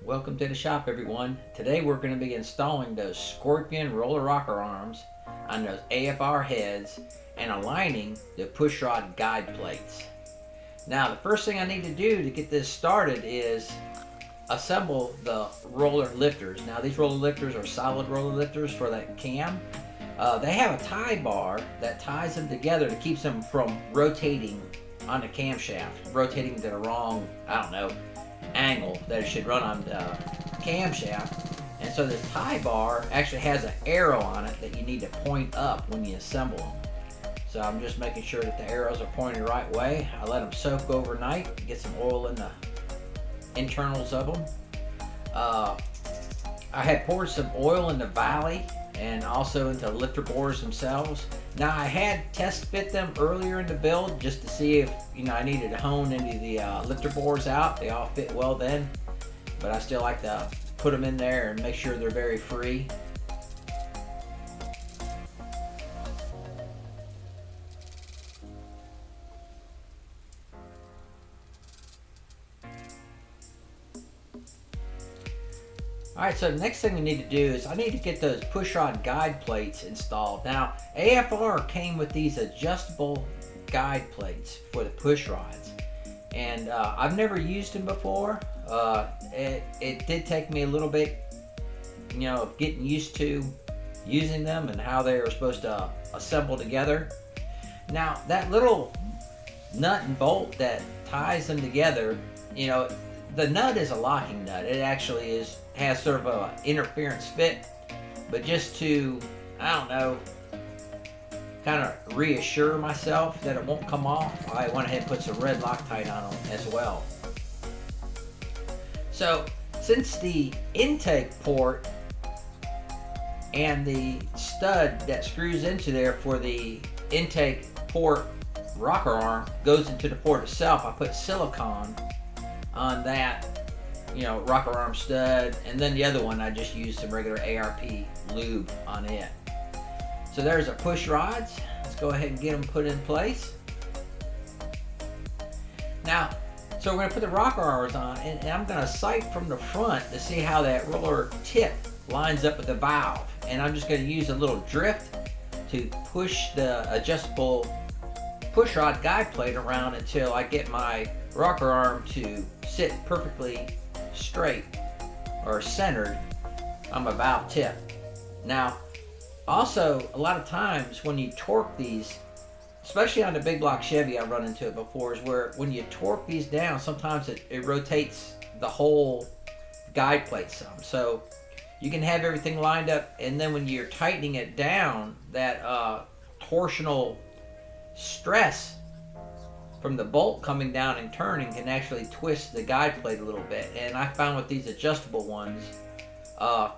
Welcome to the shop, everyone. Today we're going to be installing those Scorpion roller rocker arms on those AFR heads and aligning the pushrod guide plates. Now the first thing I need to do to get this started is assemble the roller lifters. Now these roller lifters are solid roller lifters for that cam. They have a tie bar that ties them together to keep them from rotating on the camshaft, rotating to the wrong, angle that it should run on the camshaft. And so this tie bar actually has an arrow on it that you need to point up when you assemble them. So I'm just making sure that the arrows are pointed the right way. I let them soak overnight, get some oil in the internals of them. I had poured some oil in the valley and also into the lifter bores themselves. Now I had test fit them earlier in the build just to see if I needed to hone any of the lifter bores out. They all fit well then, but I still like to put them in there and make sure they're very free. Alright, so the next thing we need to do is I need to get those pushrod guide plates installed. Now, AFR came with these adjustable guide plates for the push rods. And I've never used them before. It did take me a little bit, of getting used to using them and how they are supposed to assemble together. Now, that little nut and bolt that ties them together, the nut is a locking nut. It actually has sort of a interference fit, but just to, kind of reassure myself that it won't come off, I went ahead and put some red Loctite on them as well. So, since the intake port and the stud that screws into there for the intake port rocker arm goes into the port itself, I put silicone on that rocker arm stud, and then the other one I just used some regular ARP lube on it. So there's our push rods. Let's go ahead and get them put in place. Now, so we're going to put the rocker arms on, and I'm going to sight from the front to see how that roller tip lines up with the valve, and I'm just going to use a little drift to push the adjustable push rod guide plate around until I get my rocker arm to sit perfectly straight or centered on my valve tip. Now, also, a lot of times when you torque these, especially on the big block Chevy, I've run into it before, is where when you torque these down, sometimes it rotates the whole guide plate some. So you can have everything lined up, and then when you're tightening it down, that torsional stress from the bolt coming down and turning can actually twist the guide plate a little bit. And I found with these adjustable ones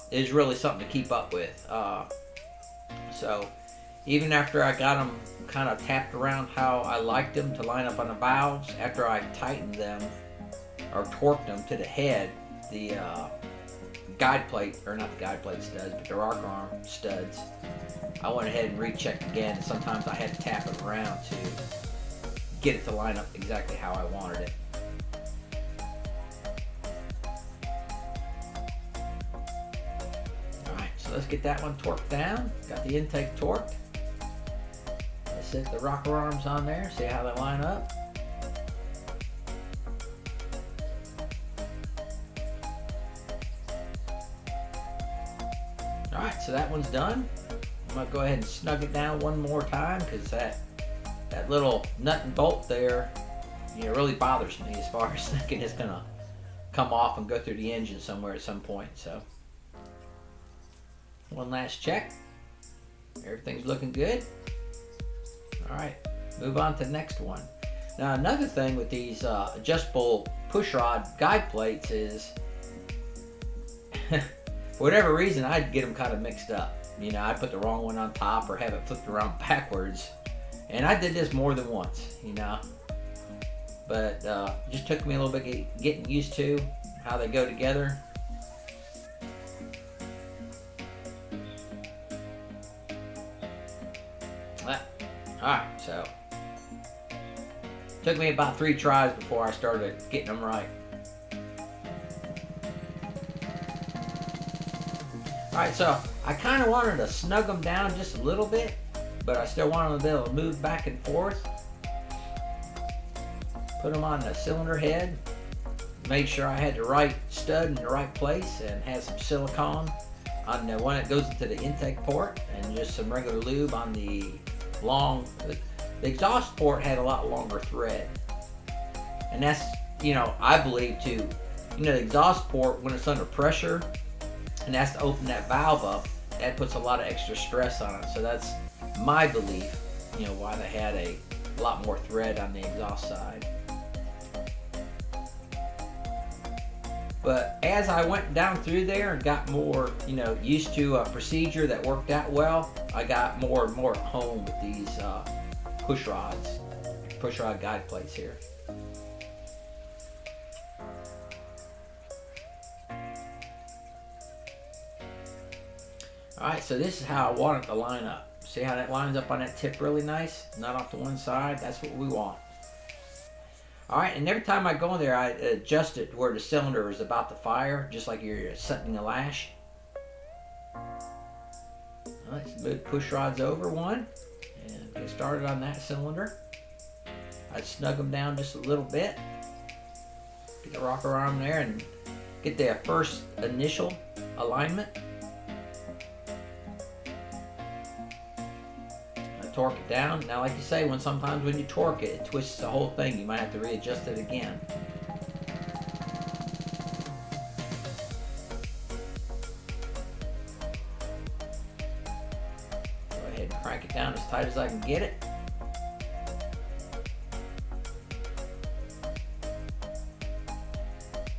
is really something to keep up with. So even after I got them kind of tapped around how I liked them to line up on the valves, after I tightened them or torqued them to the head, the guide plate, or not the guide plate studs, but the rocker arm studs, I went ahead and rechecked again. Sometimes I had to tap it around to get it to line up exactly how I wanted it. Alright, so let's get that one torqued down. Got the intake torqued. Let's set the rocker arms on there, see how they line up. Alright, so that one's done. I'm going to go ahead and snug it down one more time, because that little nut and bolt there, really bothers me as far as thinking it's going to come off and go through the engine somewhere at some point. So one last check. Everything's looking good. Alright, move on to the next one. Now another thing with these adjustable pushrod guide plates is for whatever reason I'd get them kind of mixed up. I'd put the wrong one on top or have it flipped around backwards. And I did this more than once, but it just took me a little bit getting used to how they go together. Alright, so took me about 3 tries before I started getting them right. Alright, so I kind of wanted to snug them down just a little bit, but I still wanted them to be able to move back and forth. Put them on the cylinder head. Made sure I had the right stud in the right place and had some silicone on the one that goes into the intake port, and just some regular lube on the long. The exhaust port had a lot longer thread, and that's, you know, I believe too, you know, the exhaust port, when it's under pressure and that's to open that valve up, that puts a lot of extra stress on it. So that's my belief, you know, why they had a lot more thread on the exhaust side. But as I went down through there and got more, you know, used to a procedure that worked out well, I got more and more at home with these push rod guide plates here. Alright, so this is how I want it to line up. See how that lines up on that tip really nice? Not off to one side. That's what we want. Alright, and every time I go in there, I adjust it to where the cylinder is about to fire, just like you're setting a lash. Alright, move push rods over one, and get started on that cylinder. I'd snug them down just a little bit. Get the rocker arm there and get the first initial alignment. Torque it down. Now, like you say, sometimes when you torque it, it twists the whole thing. You might have to readjust it again. Go ahead and crank it down as tight as I can get it.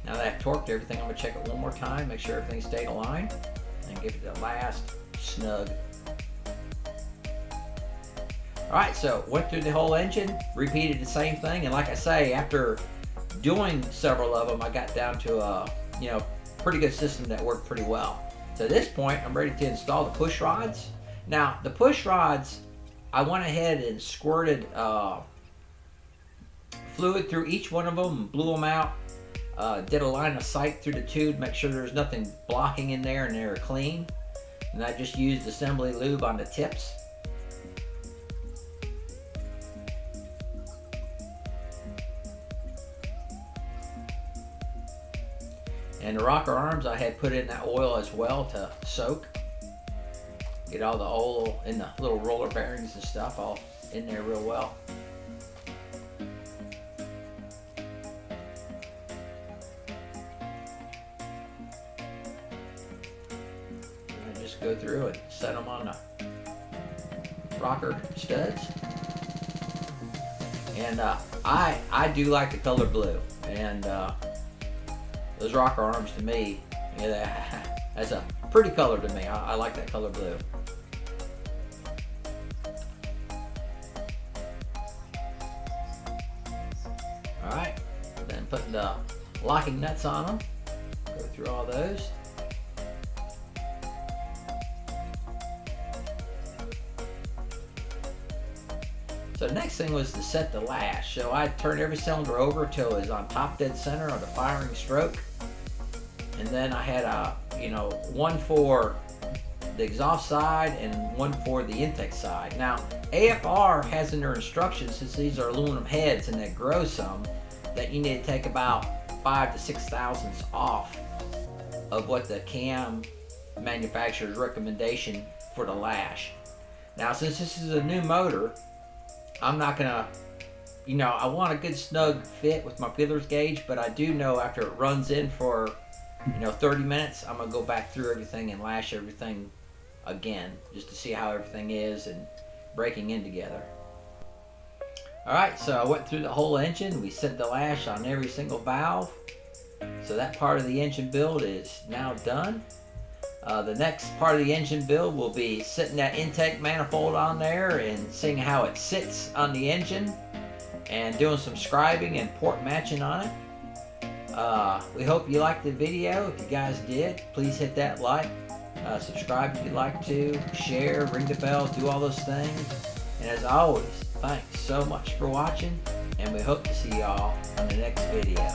Now that I've torqued everything, I'm going to check it one more time, make sure everything stayed aligned, and give it the last snug. Alright, so went through the whole engine, repeated the same thing, and like I say, after doing several of them, I got down to a, you know, pretty good system that worked pretty well. So at this point, I'm ready to install the push rods. Now, the push rods, I went ahead and squirted fluid through each one of them and blew them out. Did a line of sight through the tube, make sure there's nothing blocking in there and they were clean. And I just used assembly lube on the tips. And the rocker arms, I had put in that oil as well to soak. Get all the oil in the little roller bearings and stuff all in there real well. And I just go through and set them on the rocker studs. And I do like the color blue. And those rocker arms, to me, yeah, that's a pretty color to me. I like that color blue. Alright, then putting the locking nuts on them. Go through all those. So the next thing was to set the lash. So I turned every cylinder over till it was on top dead center of the firing stroke. And then I had one for the exhaust side and one for the intake side. Now, AFR has in their instructions, since these are aluminum heads and they grow some, that you need to take about 5 to 6 thousandths off of what the cam manufacturer's recommendation for the lash. Now, since this is a new motor, I'm not gonna, I want a good snug fit with my fiddler's gauge, but I do know after it runs in for 30 minutes, I'm gonna go back through everything and lash everything again, just to see how everything is and breaking in together. Alright, so I went through the whole engine. We set the lash on every single valve. So that part of the engine build is now done. The next part of the engine build will be setting that intake manifold on there and seeing how it sits on the engine and doing some scribing and port matching on it. We hope you liked the video. If you guys did, please hit that like, subscribe if you'd like to, share, ring the bell, do all those things. And as always, thanks so much for watching, and we hope to see y'all on the next video.